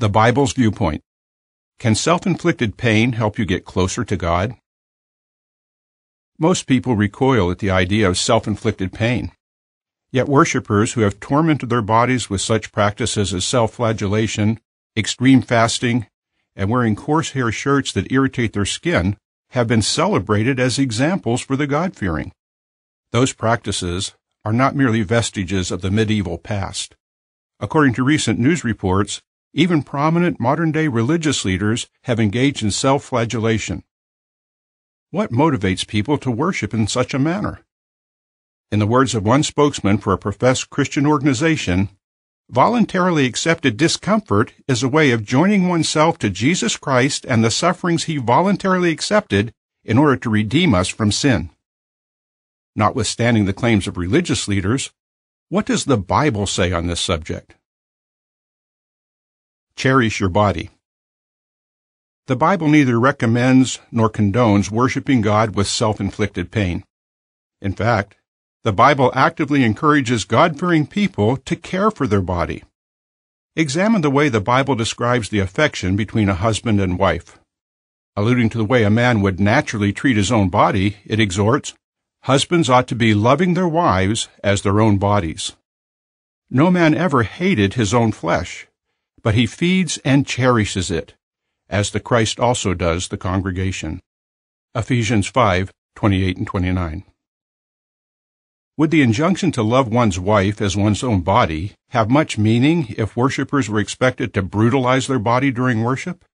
The Bible's viewpoint. Can self-inflicted pain help you get closer to God? Most people recoil at the idea of self-inflicted pain. Yet worshippers who have tormented their bodies with such practices as self-flagellation, extreme fasting, and wearing coarse hair shirts that irritate their skin have been celebrated as examples for the God-fearing. Those practices are not merely vestiges of the medieval past. According to recent news reports, even prominent modern-day religious leaders have engaged in self-flagellation. What motivates people to worship in such a manner? In the words of one spokesman for a professed Christian organization, voluntarily accepted discomfort is a way of joining oneself to Jesus Christ and the sufferings he voluntarily accepted in order to redeem us from sin. Notwithstanding the claims of religious leaders, what does the Bible say on this subject? Cherish your body. The Bible neither recommends nor condones worshiping God with self-inflicted pain. In fact, the Bible actively encourages God-fearing people to care for their body. Examine the way the Bible describes the affection between a husband and wife. Alluding to the way a man would naturally treat his own body, it exhorts, "Husbands ought to be loving their wives as their own bodies. No man ever hated his own flesh, but he feeds and cherishes it, as the Christ also does the congregation." Ephesians 5:28 and 29. Would the injunction to love one's wife as one's own body have much meaning if worshippers were expected to brutalize their body during worship?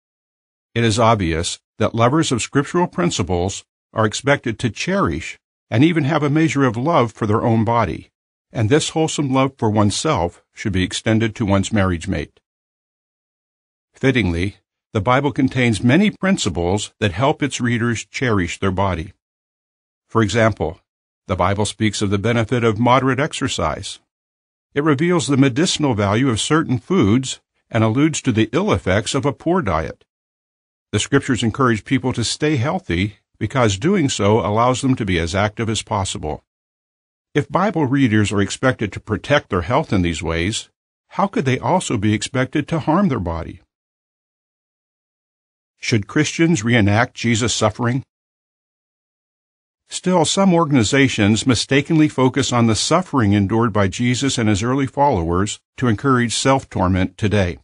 It is obvious that lovers of scriptural principles are expected to cherish and even have a measure of love for their own body, and this wholesome love for oneself should be extended to one's marriage mate. Fittingly, the Bible contains many principles that help its readers cherish their body. For example, the Bible speaks of the benefit of moderate exercise. It reveals the medicinal value of certain foods and alludes to the ill effects of a poor diet. The Scriptures encourage people to stay healthy because doing so allows them to be as active as possible. If Bible readers are expected to protect their health in these ways, how could they also be expected to harm their body? Should Christians reenact Jesus' suffering? Still, some organizations mistakenly focus on the suffering endured by Jesus and his early followers to encourage self-torment today.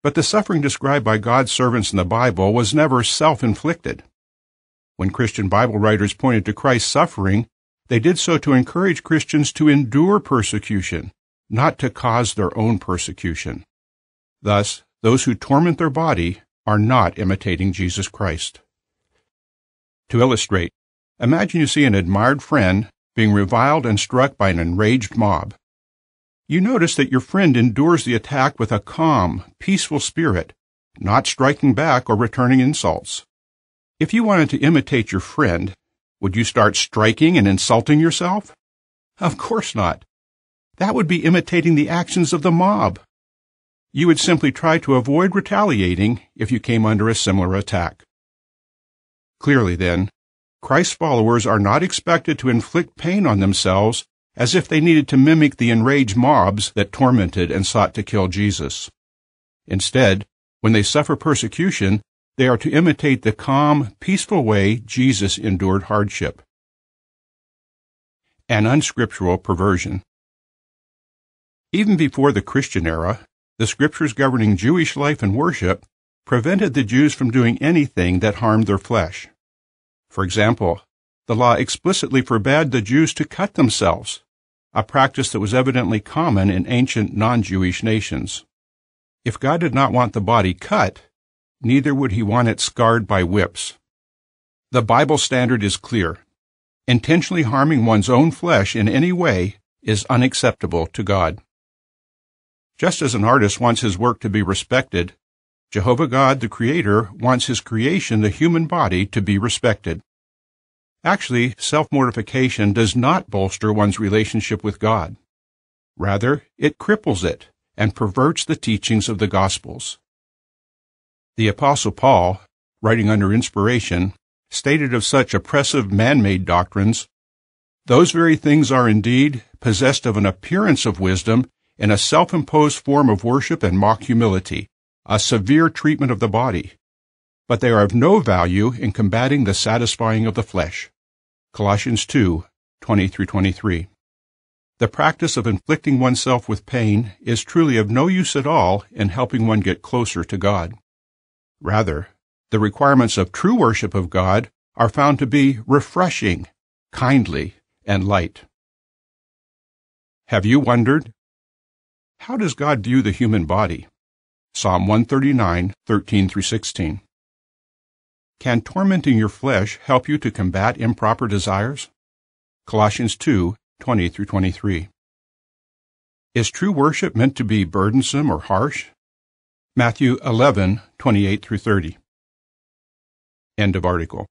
But the suffering described by God's servants in the Bible was never self-inflicted. When Christian Bible writers pointed to Christ's suffering, they did so to encourage Christians to endure persecution, not to cause their own persecution. Thus, those who torment their body are not imitating Jesus Christ. To illustrate, imagine you see an admired friend being reviled and struck by an enraged mob. You notice that your friend endures the attack with a calm, peaceful spirit, not striking back or returning insults. If you wanted to imitate your friend, would you start striking and insulting yourself? Of course not. That would be imitating the actions of the mob. You would simply try to avoid retaliating if you came under a similar attack. Clearly, then, Christ's followers are not expected to inflict pain on themselves as if they needed to mimic the enraged mobs that tormented and sought to kill Jesus. Instead, when they suffer persecution, they are to imitate the calm, peaceful way Jesus endured hardship. An unscriptural perversion. Even before the Christian era, the scriptures governing Jewish life and worship prevented the Jews from doing anything that harmed their flesh. For example, the law explicitly forbade the Jews to cut themselves, a practice that was evidently common in ancient non-Jewish nations. If God did not want the body cut, neither would he want it scarred by whips. The Bible standard is clear. Intentionally harming one's own flesh in any way is unacceptable to God. Just as an artist wants his work to be respected, Jehovah God, the Creator, wants his creation, the human body, to be respected. Actually, self-mortification does not bolster one's relationship with God. Rather, it cripples it and perverts the teachings of the Gospels. The Apostle Paul, writing under inspiration, stated of such oppressive man-made doctrines, "Those very things are indeed possessed of an appearance of wisdom in a self-imposed form of worship and mock humility, a severe treatment of the body, but they are of no value in combating the satisfying of the flesh. Colossians 2:20-23. The practice of inflicting oneself with pain is truly of no use at all in helping one get closer to God. Rather, the requirements of true worship of God are found to be refreshing, kindly, and light. Have you wondered, how does God view the human body? Psalm 139:13-16. Can tormenting your flesh help you to combat improper desires? Colossians 2:20-23. Is true worship meant to be burdensome or harsh? Matthew 11:28-30. End of article.